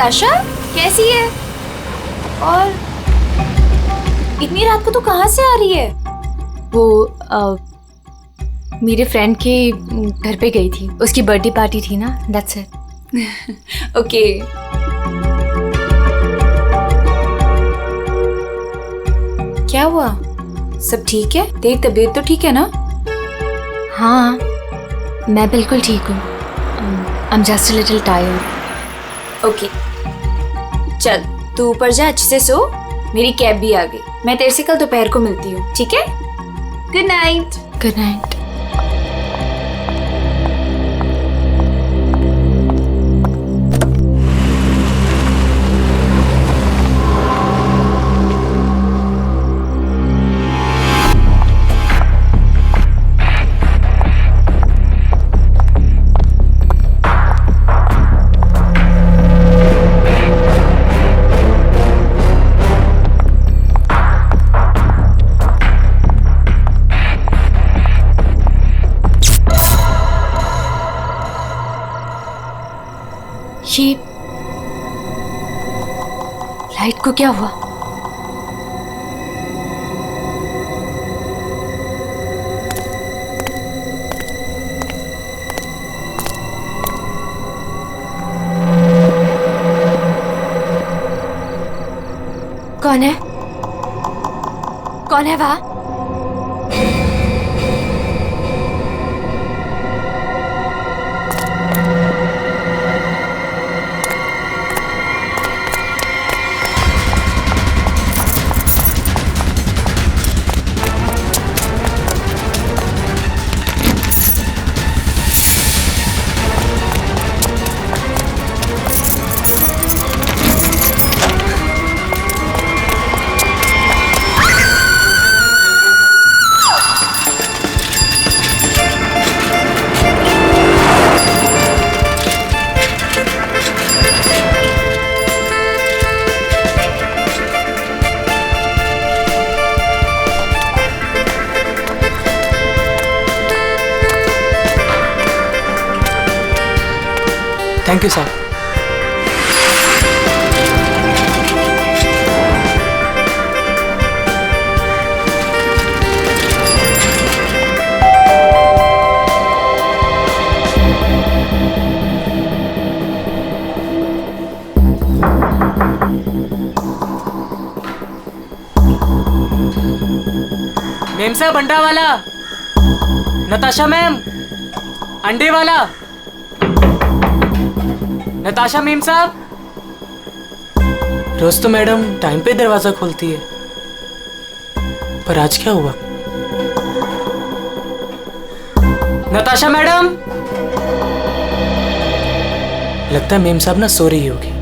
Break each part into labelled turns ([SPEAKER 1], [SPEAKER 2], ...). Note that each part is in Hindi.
[SPEAKER 1] नताशा कैसी है? और इतनी रात को तो कहाँ से आ रही है?
[SPEAKER 2] वो मेरे फ्रेंड के घर पे गई थी, उसकी बर्थडे पार्टी थी ना, दैट्स इट।
[SPEAKER 1] ओके। क्या हुआ? सब ठीक है? तेरी तबीयत तो ठीक है ना?
[SPEAKER 2] हाँ, मैं बिल्कुल ठीक हूँ। I am just a little tired.
[SPEAKER 1] Okay, चल तू ऊपर जा, अच्छे से सो। मेरी कैब भी आ गई, मैं तेरे से कल दोपहर को मिलती हूँ, ठीक है? Good night.
[SPEAKER 2] Good night. ये लाइट को क्या हुआ? कौन है? कौन है वहां?
[SPEAKER 3] Thank you sir. मेम साहब, अंडा वाला। नताशा मैम, अंडे वाला। नताशा मेम साहब। रोज तो मैडम टाइम पे दरवाजा खोलती है, पर आज क्या हुआ? नताशा मैडम। लगता है मेम साहब ना सो रही होगी,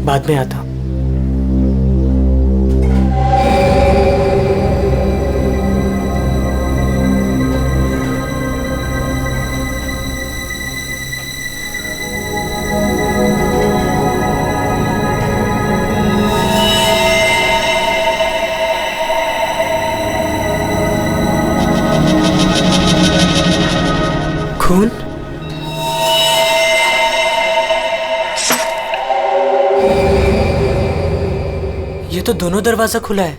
[SPEAKER 3] बाद में आता हूं। खून? ये तो दोनों दरवाजा खुला है।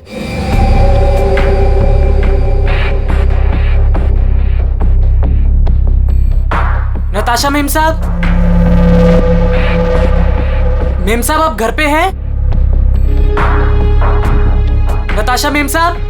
[SPEAKER 3] नताशा मेम साहब। मेम साहब, आप घर पे हैं? नताशा मेम साहब।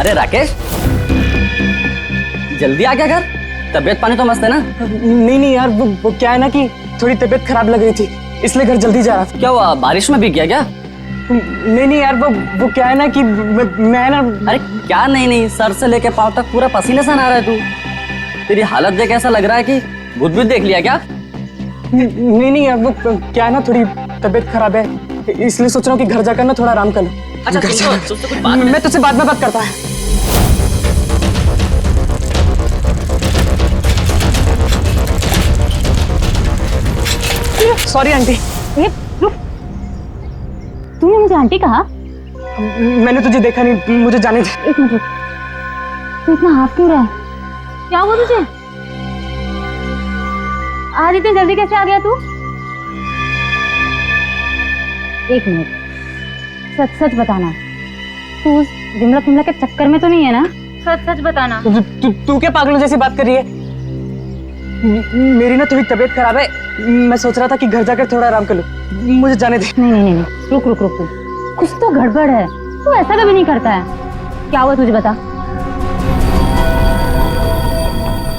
[SPEAKER 4] अरे राकेश, जल्दी आ गया घर? तबीयत पानी तो मस्त है ना?
[SPEAKER 3] नहीं यार, वो क्या है ना कि थोड़ी तबीयत खराब लग रही थी, इसलिए घर जल्दी जा रहा था।
[SPEAKER 4] क्या हुआ, बारिश में भीग गया क्या?
[SPEAKER 3] नहीं यार, वो क्या है ना कि मैं ना।
[SPEAKER 4] अरे क्या नहीं, सर से लेके पाँव तक पूरा पसीने से नहा रहा है तू। तेरी हालत देख ऐसा लग रहा है कि भूत देख लिया क्या?
[SPEAKER 3] नहीं यार, वो क्या है ना, थोड़ी तबीयत खराब है, इसलिए सोच रहा हूँ कि घर जाकर ना थोड़ा आराम कर लूं।
[SPEAKER 4] अच्छा
[SPEAKER 3] मैं तुझसे बाद में बात करता है। Sorry aunty.
[SPEAKER 5] रुक, तूने मुझे आंटी कहा?
[SPEAKER 3] मैंने तुझे देखा नहीं, मुझे जाने दे।
[SPEAKER 5] एक मिनट रुक, तू इतना हाफ क्यों रहा है? क्या हुआ तुझे? आज इतनी जल्दी कैसे आ गया तू? एक मिनट, सच बताना, तू उस विमला के चक्कर में तो नहीं है ना? सच बताना।
[SPEAKER 3] तू क्या पागलों जैसी बात कर रही है? मेरी ना थोड़ी तबीयत खराब है, मैं सोच रहा था कि घर जाकर थोड़ा आराम कर लूं, मुझे जाने दे।
[SPEAKER 5] नहीं, रुक, कुछ तो गड़बड़ है। तू ऐसा कभी नहीं करता है। क्या हुआ तुझे, बता।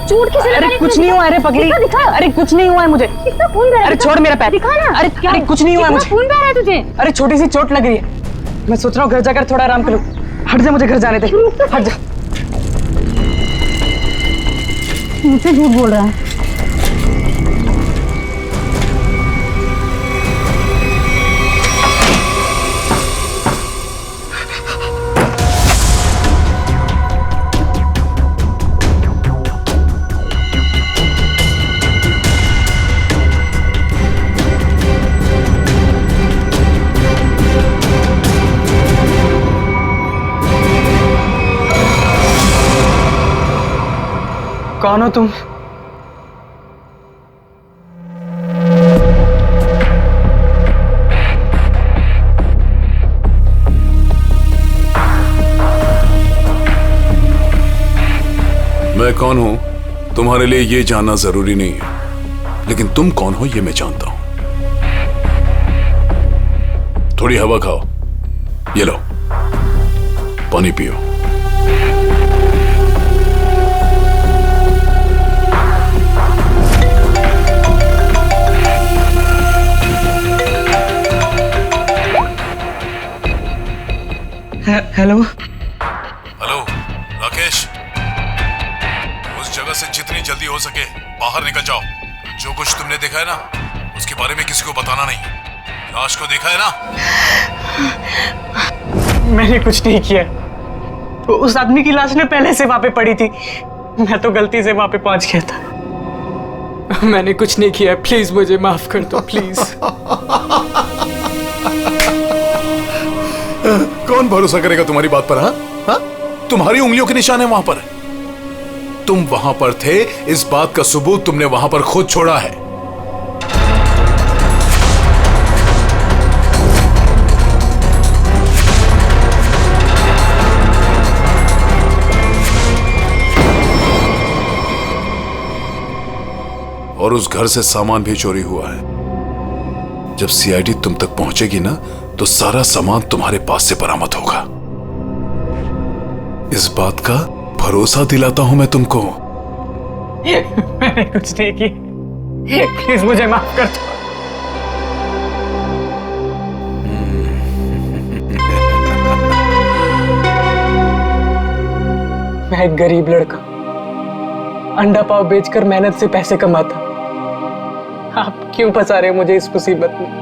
[SPEAKER 5] चोट किसे लगी?
[SPEAKER 3] अरे कुछ नहीं हुआ। अरे पगली,
[SPEAKER 5] दिखा।
[SPEAKER 3] अरे कुछ नहीं हुआ है मुझे।
[SPEAKER 5] कितना खून बह रहा है?
[SPEAKER 3] अरे छोड़ मेरा पैर।
[SPEAKER 5] दिखा ना।
[SPEAKER 3] अरे कुछ नहीं हुआ है मुझे।
[SPEAKER 5] खून बह रहा है तुझे?
[SPEAKER 3] अरे छोटी सी चोट लग रही है, मैं सोच रहा हूँ घर जाकर थोड़ा आराम कर लूं। हट जा, मुझे घर जाने दे। हट जा।
[SPEAKER 5] मुझसे झूठ बोल रहा है।
[SPEAKER 3] कौन हो तुम?
[SPEAKER 6] मैं कौन हूं तुम्हारे लिए ये जानना जरूरी नहीं है, लेकिन तुम कौन हो ये मैं जानता हूं। थोड़ी हवा खाओ, ये लो पानी पियो।
[SPEAKER 3] हेलो
[SPEAKER 6] राकेश, उस जगह से जितनी जल्दी हो सके बाहर निकल जाओ। जो कुछ तुमने देखा है ना, उसके बारे में किसी को बताना नहीं। लाश को देखा है ना?
[SPEAKER 3] मैंने कुछ नहीं किया, तो उस आदमी की लाश ने पहले से वहां पे पड़ी थी, मैं तो गलती से वहां पे पहुंच गया था। मैंने कुछ नहीं किया, प्लीज मुझे माफ कर दो, प्लीज।
[SPEAKER 6] कौन भरोसा करेगा तुम्हारी बात पर? हाँ, तुम्हारी उंगलियों के निशान है वहां पर। तुम वहां पर थे, इस बात का सबूत तुमने वहां पर खुद छोड़ा है। और उस घर से सामान भी चोरी हुआ है। जब सीआईडी तुम तक पहुंचेगी ना, तो सारा सामान तुम्हारे पास से बरामद होगा। इस बात का भरोसा दिलाता हूं मैं तुमको।
[SPEAKER 3] मैंने कुछ नहीं किया, प्लीज मुझे माफ कर दो। मैं एक गरीब लड़का, अंडा पाव बेचकर मेहनत से पैसे कमाता। आप क्यों फंसा रहे हो मुझे इस मुसीबत में?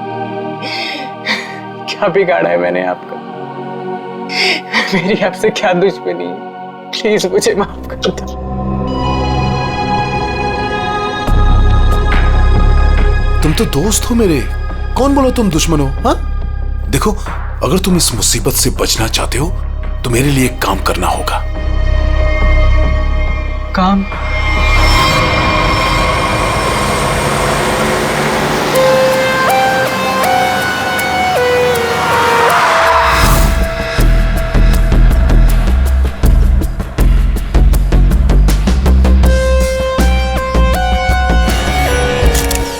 [SPEAKER 3] क्या बिगाड़ा है मैंने आपका? मेरी आपसे क्या दुश्मनी है? प्लीज मुझे माफ कर दो।
[SPEAKER 6] तुम तो दोस्त हो मेरे, कौन बोला तुम दुश्मन हो? हाँ, देखो, अगर तुम इस मुसीबत से बचना चाहते हो तो मेरे लिए एक काम करना होगा।
[SPEAKER 3] काम?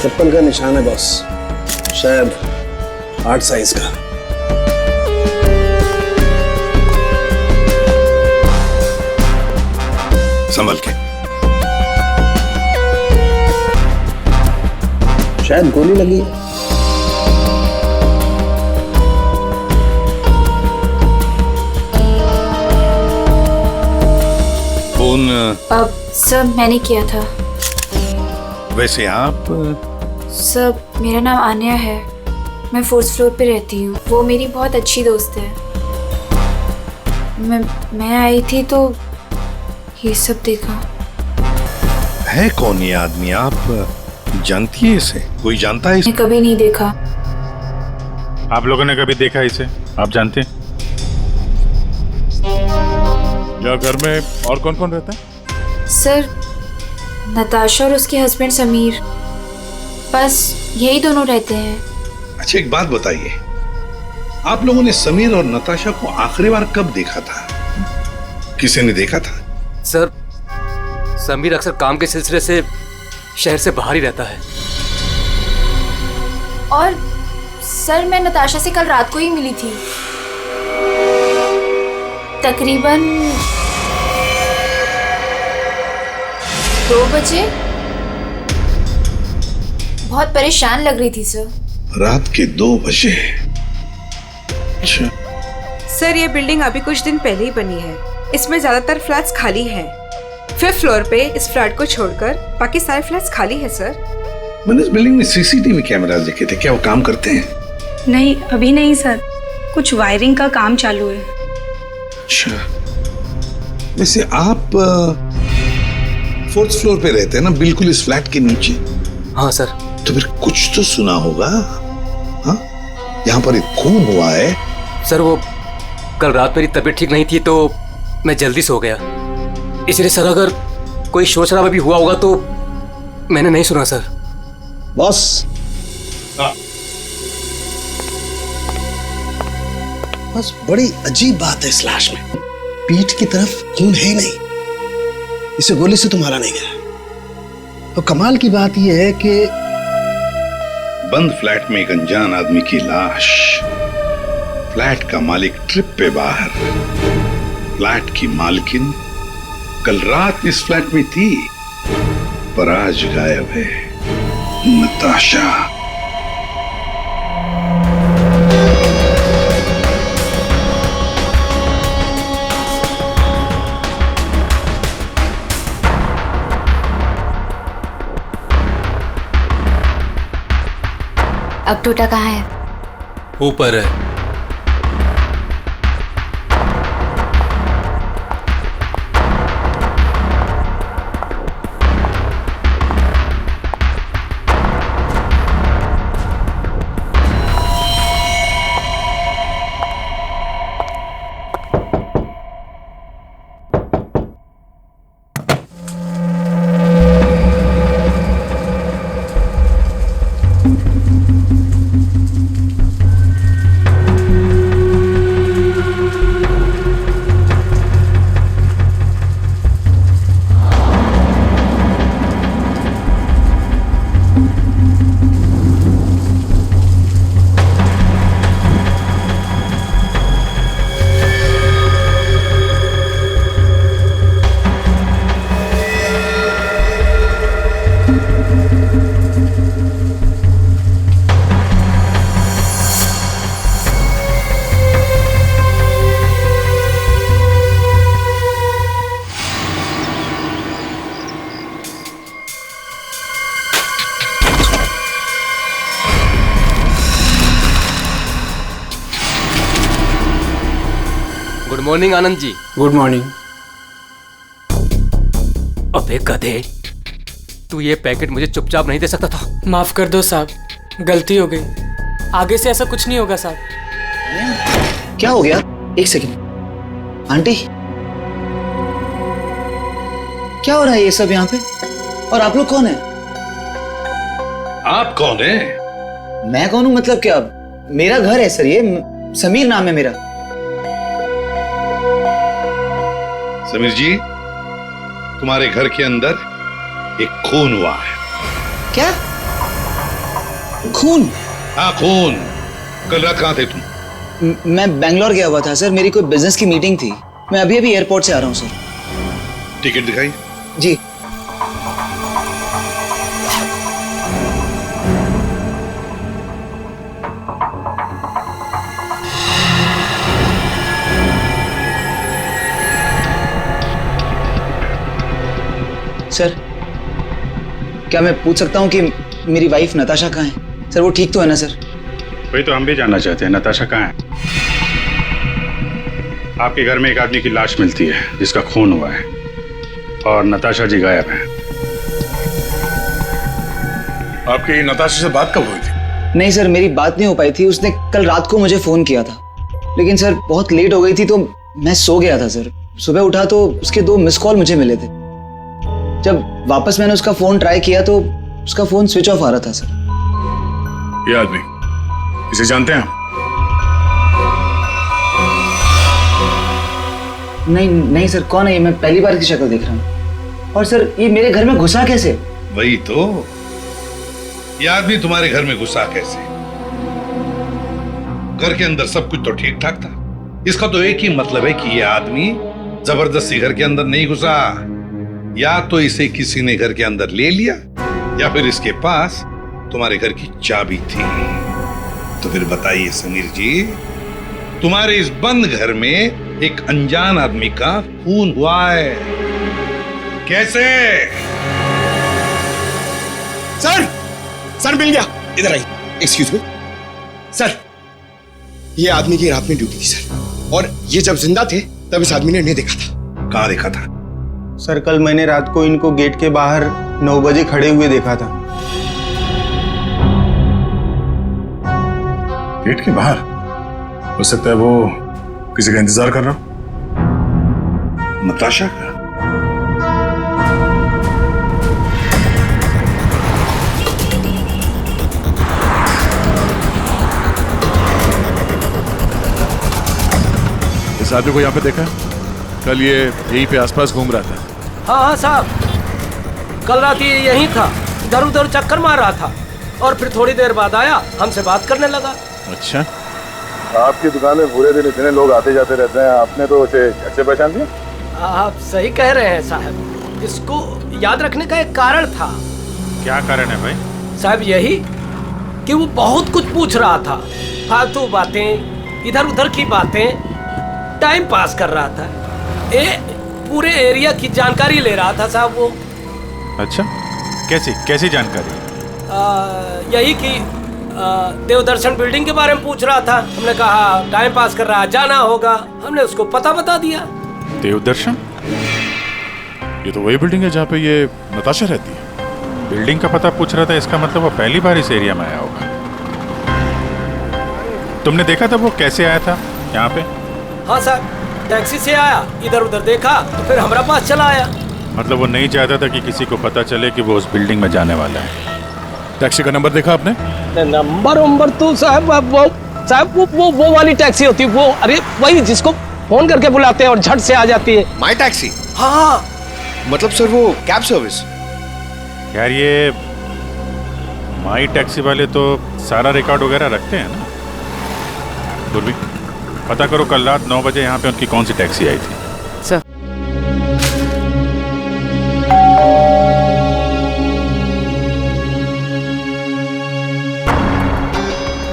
[SPEAKER 7] चप्पल का निशान है बॉस, शायद 8 साइज का।
[SPEAKER 6] संभल के।
[SPEAKER 7] शायद गोली लगी है।
[SPEAKER 6] फोन
[SPEAKER 1] अब सर मैंने किया था।
[SPEAKER 6] वैसे आप
[SPEAKER 1] सर मेरा नाम आन्या है, मैं 4th फ्लोर पे रहती हूँ। वो मेरी बहुत अच्छी दोस्त है। मैं आई थी तो ये सब देखा।
[SPEAKER 6] है कौन ये आदमी? आप जानती है इसे? कोई जानता है इसे?
[SPEAKER 1] मैंने कभी नहीं देखा।
[SPEAKER 8] आप लोगों ने कभी देखा इसे? आप जानते हैं? या घर में और कौन कौन रहता है?
[SPEAKER 1] सर नताशा और उसके हस्बैंड समीर, बस यही दोनों रहते हैं।
[SPEAKER 6] अच्छा एक बात बताइए, आप लोगों ने समीर और नताशा को आखिरी बार कब देखा था? किसी ने देखा था?
[SPEAKER 9] सर समीर अक्सर काम के सिलसिले से शहर से बाहर ही रहता है।
[SPEAKER 1] और सर मैं नताशा से कल रात को ही मिली थी, तकरीबन 2 बजे। बहुत परेशान लग रही थी सर।
[SPEAKER 6] रात के 2 बजे? अच्छा।
[SPEAKER 10] सर ये बिल्डिंग अभी कुछ दिन पहले ही बनी है। इसमें ज्यादातर फ्लैट्स खाली हैं। 5th फ्लोर पे इस फ्लैट को छोड़कर बाकी सारे फ्लैट्स खाली है सर।
[SPEAKER 6] मैंने इस बिल्डिंग में सीसीटीवी कैमरास देखे थे, क्या वो काम करते हैं?
[SPEAKER 10] नहीं अभी नहीं सर, कुछ वायरिंग का काम चालू है।
[SPEAKER 6] अच्छा, वैसे आप 4th फ्लोर पे रहते हैं ना, बिल्कुल इस फ्लैट के नीचे?
[SPEAKER 9] हाँ सर।
[SPEAKER 6] तो फिर कुछ तो सुना होगा। हाँ, यहाँ पर एक खून हुआ है।
[SPEAKER 9] सर वो कल रात मेरी तबीयत ठीक नहीं थी तो मैं जल्दी सो गया, इसलिए सर अगर कोई शोर शराबा भी हुआ होगा तो मैंने नहीं सुना सर।
[SPEAKER 7] बॉस, बस बड़ी अजीब बात है इस लाश में। पीठ की तरफ खून है ही नहीं, इसे गोली से तो मारा नहीं गया। तो कमाल की बात यह है कि
[SPEAKER 6] बंद फ्लैट में एक अनजान आदमी की लाश, फ्लैट का मालिक ट्रिप पे बाहर, फ्लैट की मालकिन कल रात इस फ्लैट में थी पर आज गायब है। नताशा।
[SPEAKER 2] अब टोटा कहाँ है?
[SPEAKER 9] ऊपर है। Good morning Anand ji.
[SPEAKER 3] Good morning.
[SPEAKER 9] अबे गधे, तू ये पैकेट मुझे चुपचाप नहीं दे सकता था?
[SPEAKER 3] माफ कर दो साहब, गलती हो गई। आगे से ऐसा कुछ नहीं होगा साहब।
[SPEAKER 11] क्या हो गया? एक सेकंड। आंटी, क्या हो रहा है ये सब यहाँ पे? और आप लोग कौन है?
[SPEAKER 6] आप कौन है?
[SPEAKER 11] मैं कौन हूँ मतलब क्या? मेरा घर है सर, ये समीर नाम है मेरा।
[SPEAKER 6] समीर जी, तुम्हारे घर के अंदर एक खून हुआ है।
[SPEAKER 11] क्या? खून?
[SPEAKER 6] हाँ खून। कल रात कहाँ थे तुम?
[SPEAKER 11] मैं बैंगलोर गया हुआ था सर, मेरी कोई बिजनेस की मीटिंग थी। मैं अभी अभी एयरपोर्ट से आ रहा हूँ सर।
[SPEAKER 6] टिकट दिखाई।
[SPEAKER 11] जी। सर, क्या मैं पूछ सकता हूँ कि मेरी वाइफ नताशा कहाँ है? सर वो ठीक तो है ना सर?
[SPEAKER 8] वही तो हम भी जानना चाहते हैं, नताशा कहाँ है? आपके घर में एक आदमी की लाश मिलती है जिसका खून हुआ है और नताशा जी गायब हैं।
[SPEAKER 6] आपकी नताशा से बात कब हुई थी?
[SPEAKER 11] नहीं सर, मेरी बात नहीं हो पाई थी। उसने कल रात को मुझे फोन किया था, लेकिन सर बहुत लेट हो गई थी तो मैं सो गया था सर। सुबह उठा तो उसके 2 मिस कॉल मुझे मिले थे। जब वापस मैंने उसका फोन ट्राई किया तो उसका फोन स्विच ऑफ आ रहा था सर।
[SPEAKER 6] ये आदमी, इसे जानते हैं?
[SPEAKER 11] नहीं सर, कौन है ये? मैं पहली बार इसकी शक्ल देख रहा हूँ। और सर ये मेरे घर में घुसा कैसे?
[SPEAKER 6] वही तो, ये आदमी तुम्हारे घर में घुसा कैसे? घर के अंदर सब कुछ तो ठीक ठाक था। इसका तो एक ही मतलब है कि ये आदमी जबरदस्ती घर के अंदर नहीं घुसा। या तो इसे किसी ने घर के अंदर ले लिया या फिर इसके पास तुम्हारे घर की चाबी थी। तो फिर बताइए समीर जी, तुम्हारे इस बंद घर में एक अनजान आदमी का खून हुआ है, कैसे?
[SPEAKER 7] सर मिल गया। इधर आई। एक्सक्यूज मी सर, ये आदमी की रात में ड्यूटी थी सर, और ये जब जिंदा थे तब इस आदमी ने नहीं देखा था।
[SPEAKER 6] कहाँ देखा था?
[SPEAKER 3] सर कल मैंने रात को इनको गेट के बाहर 9 बजे खड़े हुए देखा था।
[SPEAKER 6] गेट के बाहर? हो सकता है वो किसी का इंतजार कर रहा हो। नताशा का?
[SPEAKER 12] इस आदमी को यहाँ पे देखा? कल ये यहीं पे आसपास घूम रहा था।
[SPEAKER 9] हाँ साहब, कल रात ये यहीं था, इधर उधर चक्कर मार रहा था और फिर थोड़ी देर बाद आया, हमसे बात करने लगा।
[SPEAKER 12] अच्छा,
[SPEAKER 13] आपकी दुकान में पूरे दिन इतने लोग आते जाते रहते हैं, आपने तो उसे कैसे पहचान लिया?
[SPEAKER 9] आप सही कह रहे हैं साहब, इसको याद रखने का एक कारण था।
[SPEAKER 8] क्या कारण है भाई?
[SPEAKER 9] साहब यही कि वो बहुत कुछ पूछ रहा था, फालतू बातें, इधर उधर की बातें, टाइम पास कर रहा था। पूरे एरिया की जानकारी ले रहा था साहब वो।
[SPEAKER 8] अच्छा, कैसी जानकारी?
[SPEAKER 9] यही कि देवदर्शन बिल्डिंग के बारे में पूछ रहा था। हमने कहा टाइम पास कर रहा, जाना होगा। हमने उसको पता बता दिया।
[SPEAKER 12] देवदर्शन? ये तो वही बिल्डिंग है जहाँ पे ये नताशा रहती है।
[SPEAKER 8] बिल्डिंग का पता पूछ रहा था, इसका मतलब वो पहली बार इस एरिया में आया होगा। तुमने देखा था वो कैसे आया था यहाँ पे?
[SPEAKER 9] हाँ साहब, टैक्सी से आया, इधर उधर देखा तो फिर हमारा पास चला आया।
[SPEAKER 8] मतलब वो नहीं चाहता था कि किसी को पता चले कि वो उस बिल्डिंग में जाने वाला है।
[SPEAKER 12] टैक्सी का नंबर देखा आपने?
[SPEAKER 9] नंबर तो साहब वो वाली टैक्सी होती है वो, अरे वही जिसको फोन करके बुलाते हैं और झट से आ जाती है।
[SPEAKER 7] माई टैक्सी?
[SPEAKER 9] हाँ।
[SPEAKER 7] मतलब सर वो कैब सर्विस?
[SPEAKER 8] यार ये माई टैक्सी वाले तो सारा रिकॉर्ड वगैरह रखते हैं ना। गुरबी, पता करो कल रात 9 बजे यहाँ पे उनकी कौन सी टैक्सी आई थी।
[SPEAKER 2] सर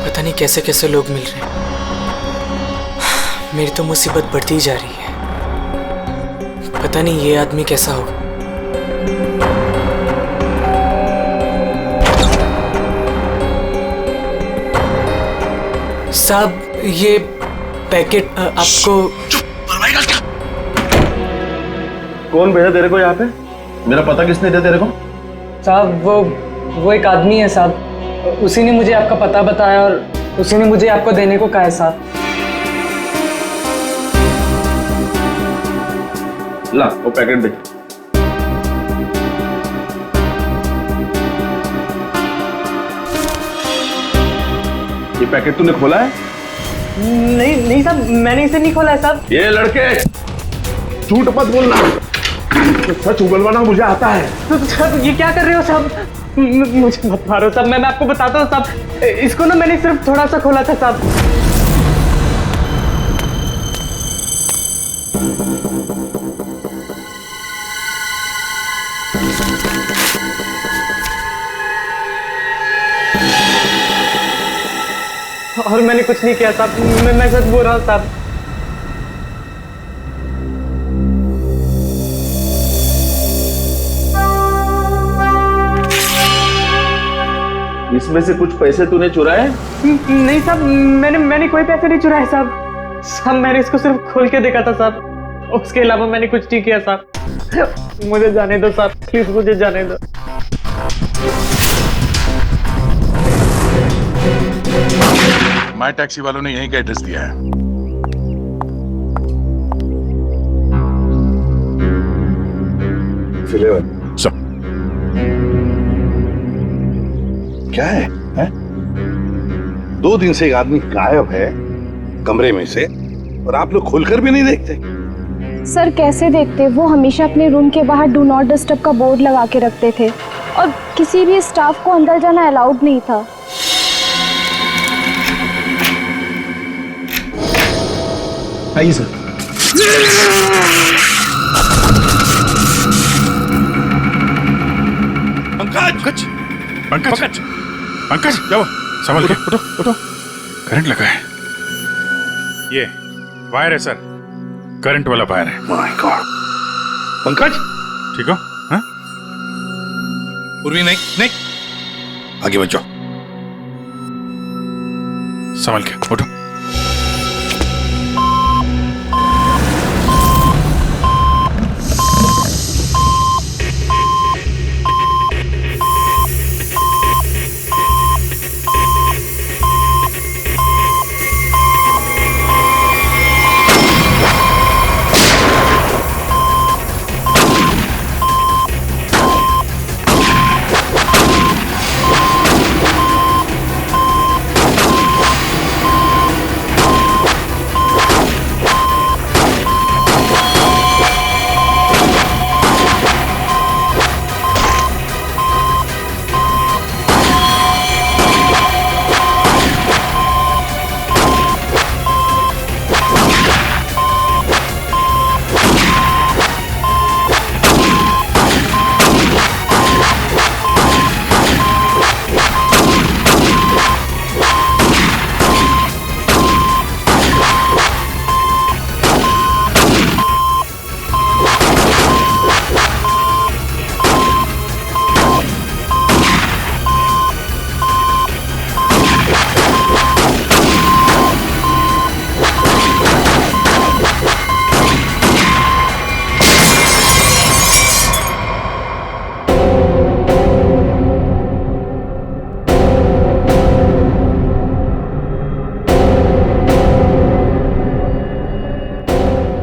[SPEAKER 3] पता नहीं कैसे कैसे लोग मिल रहे हैं। मेरी तो मुसीबत बढ़ती जा रही है। पता नहीं ये आदमी कैसा होगा। साहब ये पैकेट आपको।
[SPEAKER 13] कौन भेजा तेरे को यहाँ पे? मेरा पता किसने दिया तेरे को?
[SPEAKER 3] साहब वो एक आदमी है साहब, उसी ने मुझे आपका पता बताया और उसी ने मुझे आपको देने को कहा है साहब।
[SPEAKER 13] ला वो पैकेट दे। ये पैकेट तूने खोला है?
[SPEAKER 3] नहीं साहब, मैंने इसे नहीं खोला है साहब।
[SPEAKER 13] ये लड़के झूठ मत बोलना, सच उगलवाना मुझे आता है।
[SPEAKER 3] तो साहब ये क्या कर रहे हो साहब? मुझे मत मारो साहब, मैं आपको बताता हूँ साहब। इसको ना मैंने सिर्फ थोड़ा सा खोला था साहब। और मैंने कुछ नहीं किया साहब, मैं सच बोल रहा हूँ साहब।
[SPEAKER 13] इसमें से कुछ पैसे तूने चुराए?
[SPEAKER 3] नहीं साहब, मैंने कोई पैसे नहीं चुराए साहब। मैंने इसको सिर्फ खोल के देखा था साहब, उसके अलावा मैंने कुछ नहीं किया साहब। मुझे जाने दो साहब, प्लीज मुझे जाने दो।
[SPEAKER 12] माई टैक्सी वालों ने यहीं का एड्रेस दिया है।
[SPEAKER 6] सब क्या है? 2 दिन से एक आदमी गायब है कमरे में से, और आप लोग खोलकर भी नहीं देखते।
[SPEAKER 14] सर कैसे देखते, वो हमेशा अपने रूम के बाहर डू नॉट डिस्टर्ब का बोर्ड लगा के रखते थे और किसी भी स्टाफ को अंदर जाना अलाउड नहीं था।
[SPEAKER 7] आइए सर।
[SPEAKER 12] पंकज पंकज पंकज पंकज जाओ, संभल के उठो उठो। करंट लगा है, ये वायर है सर, करंट वाला वायर है।
[SPEAKER 6] My God. पंकज
[SPEAKER 12] ठीक हो? हाँ?
[SPEAKER 6] उर्वी नहीं नहीं, आगे बचो।
[SPEAKER 12] संभल के उठो।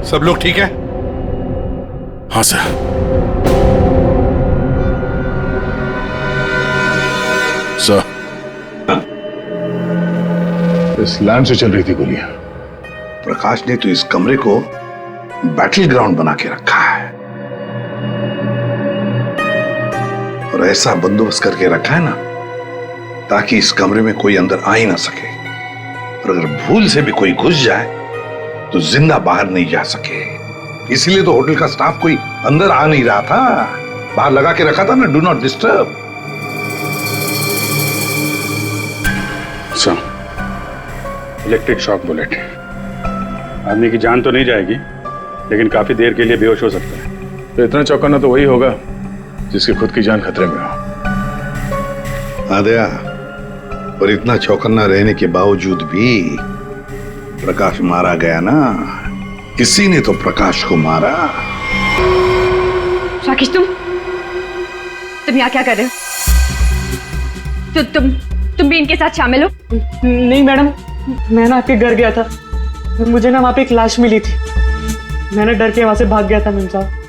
[SPEAKER 6] सब लोग ठीक है?
[SPEAKER 12] हाँ सर।
[SPEAKER 6] सर, इस लैंड से चल रही थी गोलियां। प्रकाश ने तो इस कमरे को बैटल ग्राउंड बना के रखा है और ऐसा बंदोबस्त करके रखा है ना ताकि इस कमरे में कोई अंदर आ ही ना सके, और अगर भूल से भी कोई घुस जाए तो जिंदा बाहर नहीं जा सके। इसीलिए तो होटल का स्टाफ कोई अंदर आ नहीं रहा था, बाहर लगा के रखा था ना, do not disturb.
[SPEAKER 8] Electric shock bullet, आदमी की जान तो नहीं जाएगी लेकिन काफी देर के लिए बेहोश हो सकता है। तो इतना चौकन्ना तो वही होगा जिसकी खुद की जान खतरे में हो।
[SPEAKER 6] आदया, और इतना चौकन्ना रहने के बावजूद भी प्रकाश मारा गया ना, किसी ने तो प्रकाश को मारा।
[SPEAKER 15] राकेश, तुम यहाँ क्या कर रहे हो? तुम भी इनके साथ शामिल हो?
[SPEAKER 3] नहीं मैडम, मैं ना आपके घर गया था, मुझे ना वहाँ पे एक लाश मिली थी, मैंने डर के वहाँ से भाग गया था मैम साहब।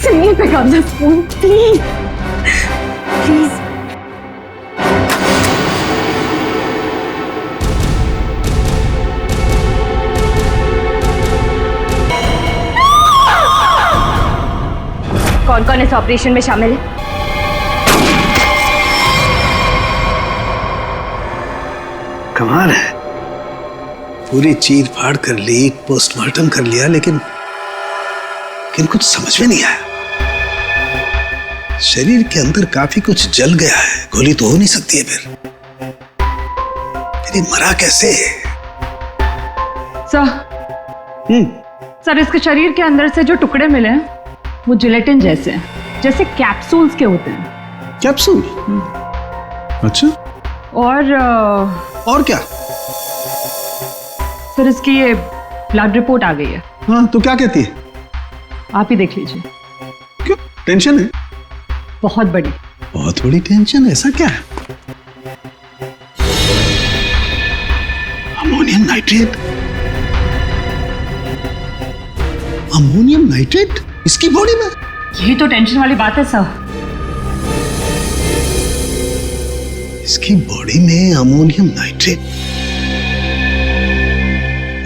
[SPEAKER 14] सुनिए pick up the phone please, please.
[SPEAKER 15] कौन कौन इस ऑपरेशन में शामिल है?
[SPEAKER 7] कमाल है, पूरी चीर फाड़ कर ली, पोस्टमार्टम कर लिया, लेकिन कुछ समझ में नहीं आया। शरीर के अंदर काफी कुछ जल गया है, गोली तो हो नहीं सकती है फिर ये मरा कैसे?
[SPEAKER 15] सर इसके शरीर के अंदर से जो टुकड़े मिले हैं वो जिलेटिन जैसे हैं, जैसे कैप्सूल्स के होते हैं।
[SPEAKER 7] कैप्सूल? अच्छा। और क्या?
[SPEAKER 15] सर इसकी ये ब्लड रिपोर्ट आ गई है।
[SPEAKER 7] हाँ तो क्या कहती है?
[SPEAKER 15] आप ही देख लीजिए।
[SPEAKER 7] क्यों, टेंशन है?
[SPEAKER 15] बहुत बड़ी।
[SPEAKER 7] बहुत बड़ी टेंशन? ऐसा क्या है? Ammonium nitrate? अमोनियम नाइट्रेट इसकी बॉडी में?
[SPEAKER 15] यही तो टेंशन वाली बात है सर।
[SPEAKER 7] इसकी बॉडी में अमोनियम नाइट्रेट?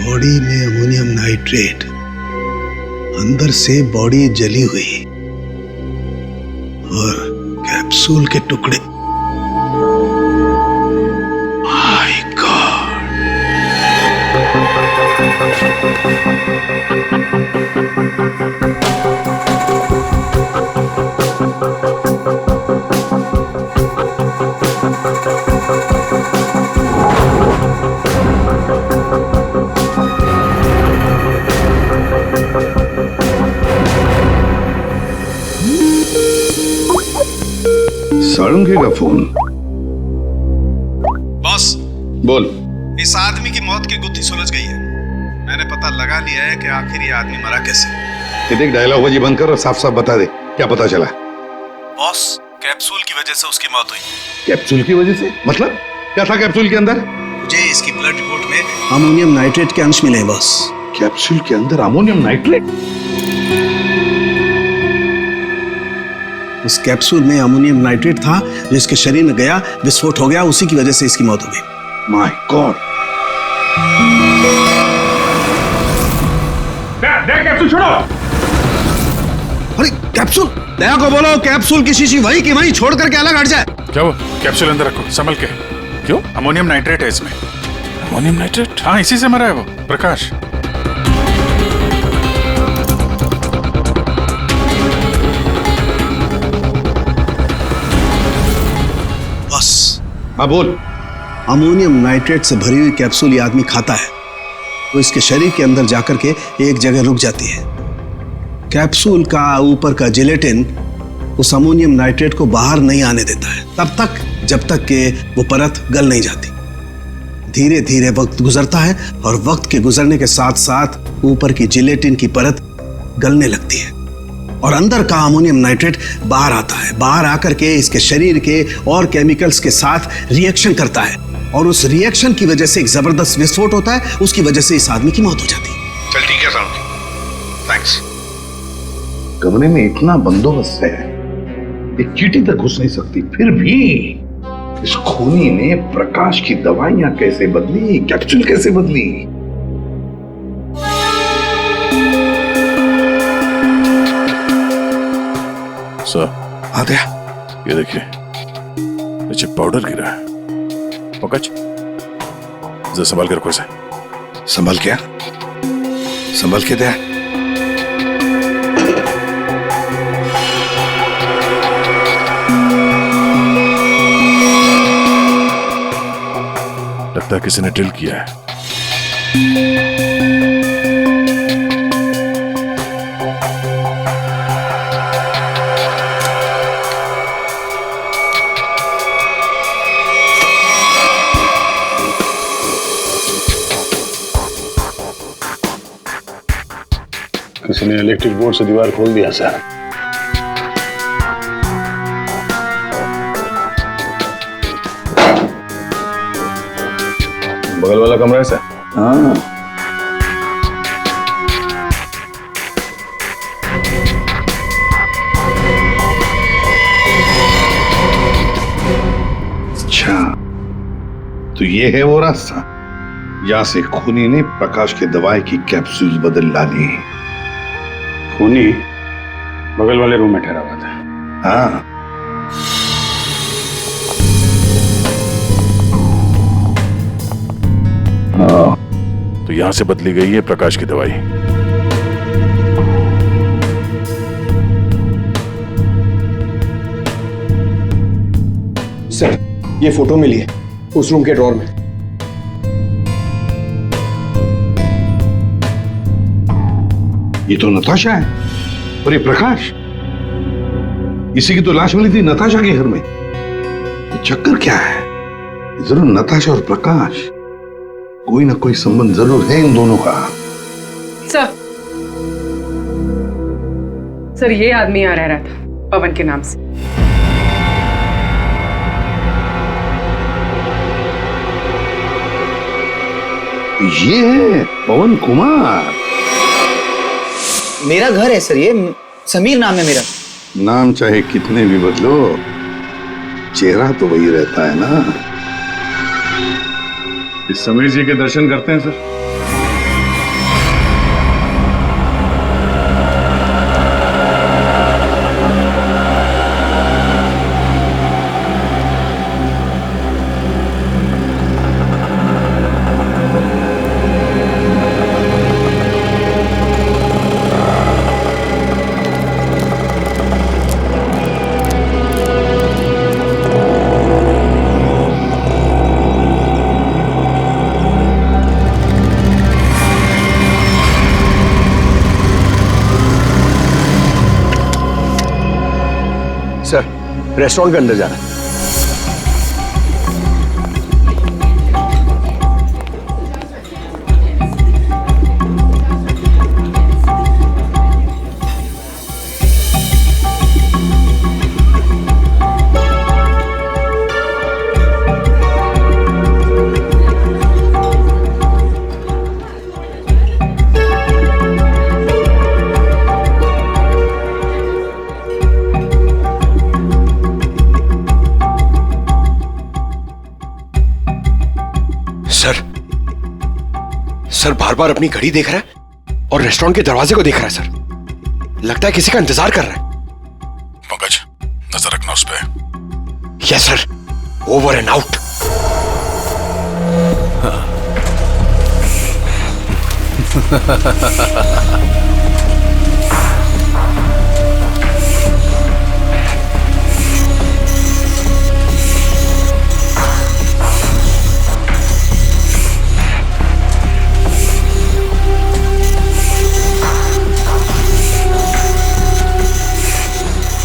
[SPEAKER 7] बॉडी में अमोनियम नाइट्रेट, अंदर से बॉडी जली हुई और कैप्सूल के टुकड़े। My God.
[SPEAKER 6] सारंगी का फोन।
[SPEAKER 7] बॉस
[SPEAKER 6] बोल।
[SPEAKER 7] इस आदमी की मौत की गुत्थी सुलझ गई है। मैंने पता लगा लिया है कि आखिर ये आदमी मरा कैसे।
[SPEAKER 6] ये देख, डायलॉग बाजी बंद कर और साफ साफ बता दे क्या पता चला।
[SPEAKER 7] बॉस कैप्सूल की वजह से उसकी मौत हुई।
[SPEAKER 6] कैप्सूल की वजह से? मतलब क्या था कैप्सूल के अंदर?
[SPEAKER 7] मुझे इसकी ब्लड रिपोर्ट में अमोनियम नाइट्रेट के अंश मिले हैं बॉस।
[SPEAKER 6] कैप्सूल के अंदर अमोनियम नाइट्रेट?
[SPEAKER 7] उस कैप्सूल में अमोनियम नाइट्रेट था जो इसके शरीर में गया, विस्फोट हो गया, उसी की वजह से इसकी मौत हो गई।
[SPEAKER 6] My God. कैप्सूल छोड़ो।
[SPEAKER 7] अरे कैप्सूल, दया को बोलो कैप्सूल की शीशी वही की वही छोड़ करके अलग हट जाए।
[SPEAKER 12] क्या वो? कैप्सूल अंदर रखो संभल के। क्यों? अमोनियम नाइट्रेट है इसमें। Ammonium nitrate? हाँ इसी से मरा है वो प्रकाश।
[SPEAKER 6] हाँ बोल।
[SPEAKER 7] अमोनियम नाइट्रेट से भरी हुई कैप्सूल ये आदमी खाता है तो इसके शरीर के अंदर जाकर के एक जगह रुक जाती है। कैप्सूल का ऊपर का जिलेटिन उस अमोनियम नाइट्रेट को बाहर नहीं आने देता है तब तक जब तक कि वो परत गल नहीं जाती। धीरे धीरे वक्त गुजरता है और वक्त के गुजरने के साथ साथ ऊपर की जिलेटिन की परत गलने लगती है और अंदर का अमोनियम नाइट्रेट बाहर आता है। बाहर आकर के इसके शरीर के और केमिकल्स के साथ रिएक्शन करता है और उस रिएक्शन की वजह से एक जबरदस्त विस्फोट होता है। उसकी वजह से इस आदमी की मौत हो जाती है।
[SPEAKER 6] चल ठीक है साहब, थैंक्स। कमरे में इतना बंदोबस्त है, एक चींटी तक घुस नहीं सकती, फिर भी इस खूनी ने प्रकाश की दवाइयां कैसे बदली, कैप्सूल कैसे बदली?
[SPEAKER 12] सर
[SPEAKER 6] आ गया।
[SPEAKER 12] ये देखिए नीचे पाउडर गिरा है। पंकज जरा संभाल कर रखो इसे।
[SPEAKER 6] संभल क्या? संभल के दे।
[SPEAKER 12] लगता है किसी ने ड्रिल किया है।
[SPEAKER 6] किसी ने इलेक्ट्रिक बोर्ड से दीवार खोल दिया सर। बगल वाला कमरा है सर। हाँ अच्छा, तो ये है वो रास्ता जहां से खूनी ने प्रकाश के दवाई की कैप्सूल बदल डाली।
[SPEAKER 16] खूनी बगल वाले रूम में ठहरा हुआ था।
[SPEAKER 6] हाँ
[SPEAKER 12] तो यहां से बदली गई है प्रकाश की दवाई।
[SPEAKER 17] सर, ये फोटो मिली है उस रूम के ड्रॉर में।
[SPEAKER 6] ये तो नताशा है और ये प्रकाश, इसी की तो लाश मिली थी नताशा के घर में। ये चक्कर क्या है? जरूर नताशा और प्रकाश, कोई ना कोई संबंध जरूर है इन दोनों का।
[SPEAKER 18] सर ये आदमी यहाँ रह रहा था पवन के नाम से।
[SPEAKER 6] ये है पवन कुमार।
[SPEAKER 11] मेरा घर है सर, ये समीर नाम है मेरा।
[SPEAKER 6] नाम चाहे कितने भी बदलो, चेहरा तो वही रहता है ना।
[SPEAKER 16] इस समीर जी के दर्शन करते हैं सर।
[SPEAKER 17] सर, रेस्टोरेंट के अंदर जाना है। सर बार बार अपनी घड़ी देख रहा है और रेस्टोरेंट के दरवाजे को देख रहा है सर। लगता है किसी का इंतजार कर रहा है।
[SPEAKER 12] पंकज, नजर रखना उस पे।
[SPEAKER 17] Yes sir, over and out.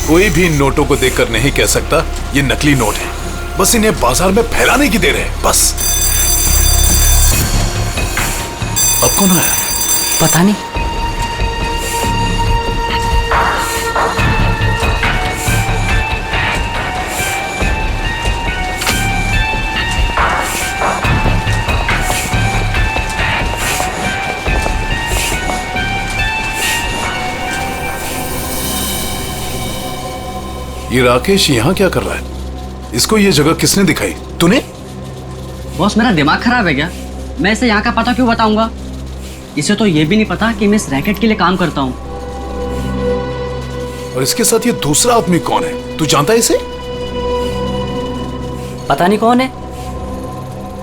[SPEAKER 19] कोई भी नोटों को देखकर नहीं कह सकता ये नकली नोट है। बस इन्हें बाजार में फैलाने की देर है, बस। अब कौन आया?
[SPEAKER 4] पता नहीं।
[SPEAKER 19] ये राकेश यहाँ क्या कर रहा है? इसको ये जगह किसने दिखाई? तूने?
[SPEAKER 4] बॉस, मेरा दिमाग खराब है क्या? मैं इसे यहाँ का पता क्यों बताऊंगा? इसे तो ये भी नहीं पता कि मैं इस रैकेट के लिए काम करता हूँ।
[SPEAKER 19] और इसके साथ ये दूसरा आदमी कौन है? तू जानता है इसे?
[SPEAKER 4] पता नहीं कौन है,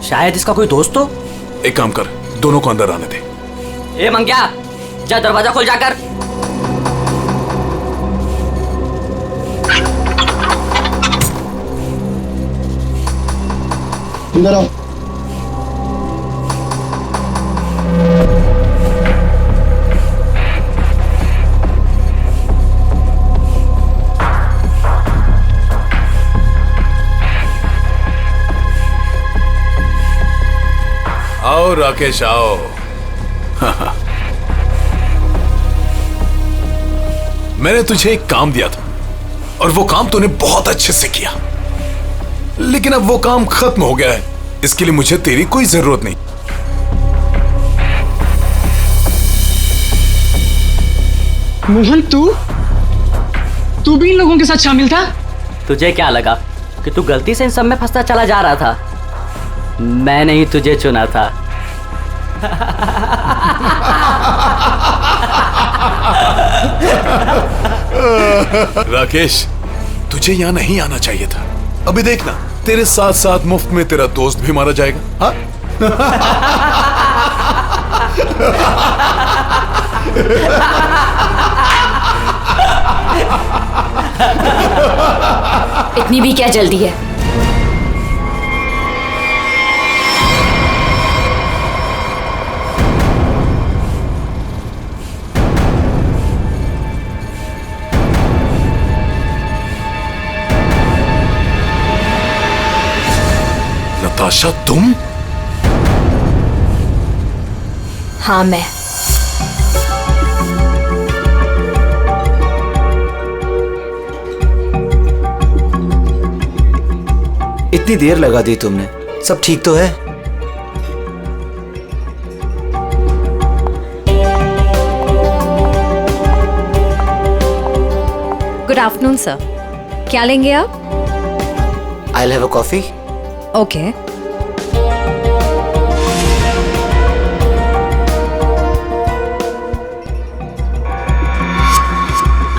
[SPEAKER 4] शायद इसका कोई दोस्त हो।
[SPEAKER 19] एक काम कर, दोनों को अंदर आने दे।
[SPEAKER 4] ए मंग्या, जा दरवाजा खोल जाकर।
[SPEAKER 17] अंदर आओ।
[SPEAKER 19] आओ राकेश, आओ। मैंने तुझे एक काम दिया था और वो काम तूने बहुत अच्छे से किया, लेकिन अब वो काम खत्म हो गया है। इसके लिए मुझे तेरी कोई जरूरत नहीं।
[SPEAKER 3] मोहन, तू भी इन लोगों के साथ शामिल था?
[SPEAKER 4] तुझे क्या लगा कि तू गलती से इन सब में फंसता चला जा रहा था? मैंने ही तुझे चुना था।
[SPEAKER 19] राकेश, तुझे यहाँ नहीं आना चाहिए था। अभी देखना, तेरे साथ साथ मुफ्त में तेरा दोस्त भी मारा जाएगा। हाँ?
[SPEAKER 2] इतनी भी क्या जल्दी है?
[SPEAKER 19] नताशा तुम?
[SPEAKER 2] हाँ मैं।
[SPEAKER 11] इतनी देर लगा दी तुमने, सब ठीक तो है?
[SPEAKER 20] गुड आफ्टरनून सर, क्या लेंगे आप?
[SPEAKER 11] I'll have a coffee.
[SPEAKER 20] Okay.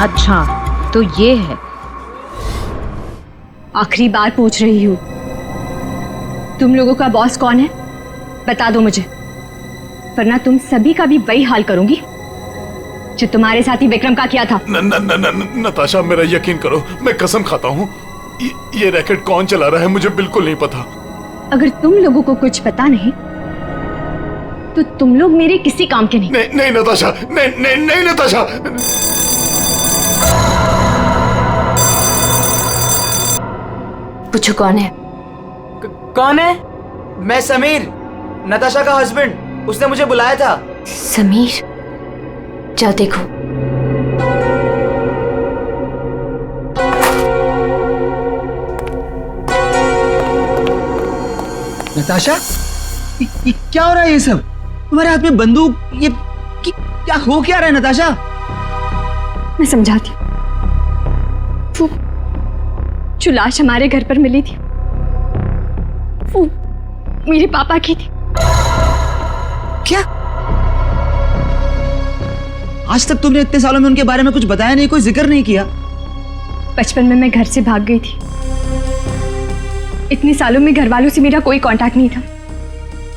[SPEAKER 14] अच्छा तो ये है। आखिरी बार पूछ रही हूँ, तुम लोगों का बॉस कौन है? बता दो मुझे, वरना तुम सभी का भी वही हाल करूंगी जो तुम्हारे साथी विक्रम का किया था।
[SPEAKER 19] नताशा मेरा यकीन करो, मैं कसम खाता हूँ, ये रैकेट कौन चला रहा है मुझे बिल्कुल नहीं पता।
[SPEAKER 14] अगर तुम लोगों को कुछ पता नहीं तो तुम लोग मेरे किसी काम के नहीं।
[SPEAKER 19] नहीं नताशा, नहीं नताशा।
[SPEAKER 2] पूछो कौन है?
[SPEAKER 11] कौन है? मैं समीर, नताशा का हस्बैंड। उसने मुझे बुलाया था।
[SPEAKER 2] समीर? जाओ देखो।
[SPEAKER 11] नताशा, ये क्या हो रहा है? ये सब तुम्हारे हाथ में बंदूक, ये क्या हो क्या रहा है नताशा?
[SPEAKER 14] मैं समझाती हूँ। वो जो लाश हमारे घर पर मिली थी वो मेरे पापा की थी।
[SPEAKER 11] क्या? आज तक तुमने इतने सालों में उनके बारे में कुछ बताया नहीं, कोई जिक्र नहीं किया।
[SPEAKER 14] बचपन में मैं घर से भाग गई थी। इतने सालों में घर वालों से मेरा कोई कांटेक्ट नहीं था।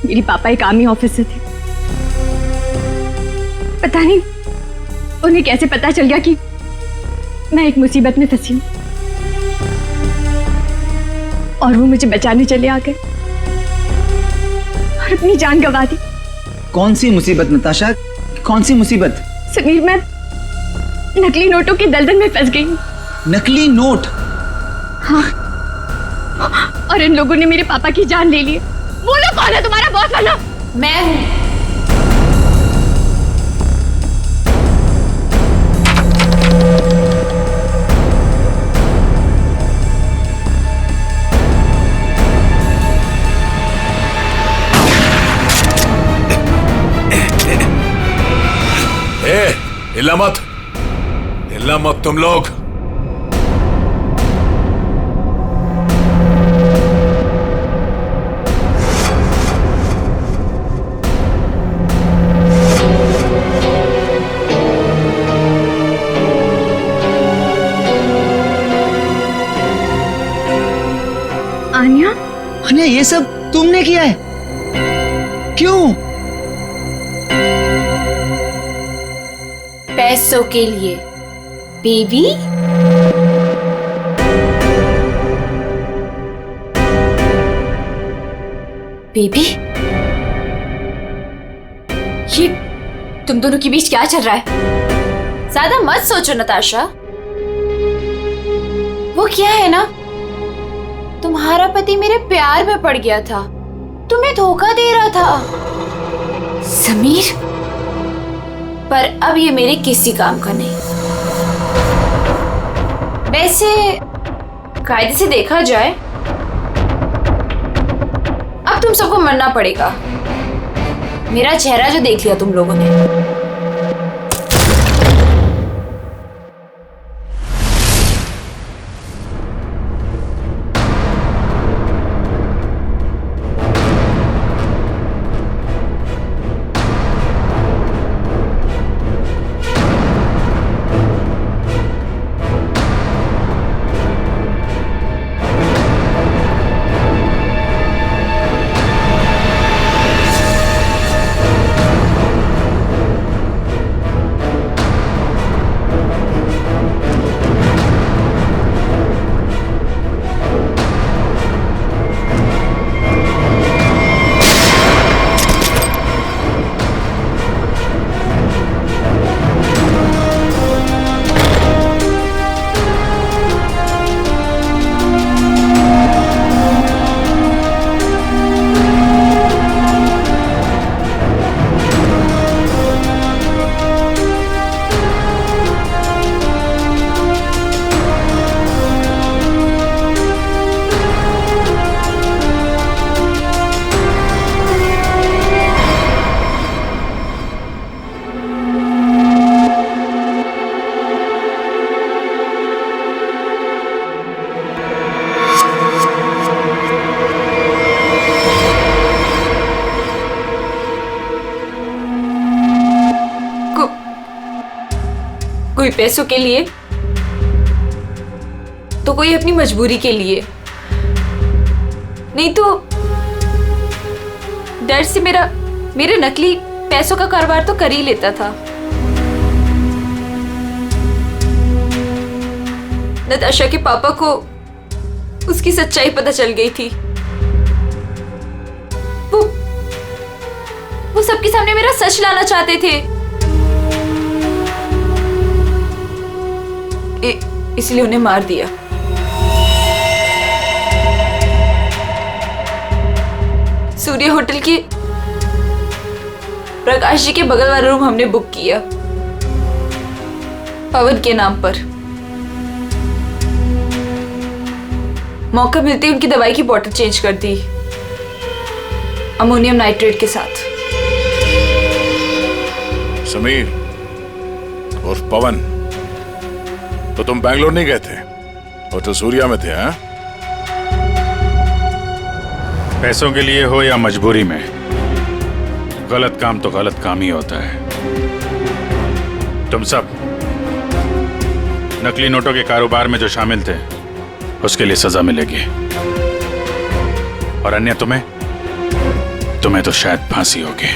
[SPEAKER 14] मेरे पापा एक आर्मी ऑफिसर थे। पता नहीं उन्हें कैसे पता चल गया कि मैं एक मुसीबत में फंसी हूं और वो मुझे बचाने चले आ गए और अपनी जान गंवा दी।
[SPEAKER 11] कौन सी मुसीबत नताशा, कौन सी मुसीबत?
[SPEAKER 14] समीर, मैं नकली नोटों की दलदल में फंस गई हूं।
[SPEAKER 11] नकली नोट?
[SPEAKER 14] हाँ, और इन लोगों ने मेरे पापा की जान ले ली। बोलो कौन है तुम्हारा बॉस? वाला
[SPEAKER 2] मैं हूं।
[SPEAKER 19] हिला मत, हिला मत तुम लोग।
[SPEAKER 14] आन्या?
[SPEAKER 11] आन्या, ये सब तुमने किया है? क्यों?
[SPEAKER 1] पैसों के लिए बेबी।
[SPEAKER 2] बेबी? ये तुम दोनों के बीच क्या चल रहा है?
[SPEAKER 1] ज्यादा मत सोचो नताशा। वो क्या है ना, तुम्हारा पति मेरे प्यार में पड़ गया था, तुम्हें धोखा दे रहा था।
[SPEAKER 2] समीर?
[SPEAKER 1] पर अब ये मेरे किसी काम का नहीं। वैसे कायदे से देखा जाए अब तुम सबको मरना पड़ेगा। मेरा चेहरा जो देख लिया तुम लोगों ने। कोई पैसों के लिए तो कोई अपनी मजबूरी के लिए, नहीं तो डर से मेरे नकली पैसों का कारोबार तो कर ही लेता था। नताशा के पापा को उसकी सच्चाई पता चल गई थी। वो सबके सामने मेरा सच लाना चाहते थे, इसलिए उन्हें मार दिया। सूर्य होटल के प्रकाश जी के बगल वाला रूम हमने बुक किया पवन के नाम पर। मौका मिलते ही उनकी दवाई की बोतल चेंज कर दी अमोनियम नाइट्रेट के साथ।
[SPEAKER 12] समीर और पवन, तो तुम बैंगलोर नहीं गए थे और तो सूर्या में थे? हाँ, पैसों के लिए हो या मजबूरी में, गलत काम तो गलत काम ही होता है। तुम सब नकली नोटों के कारोबार में जो शामिल थे उसके लिए सजा मिलेगी, और अन्य तुम्हें तो शायद फांसी होगी।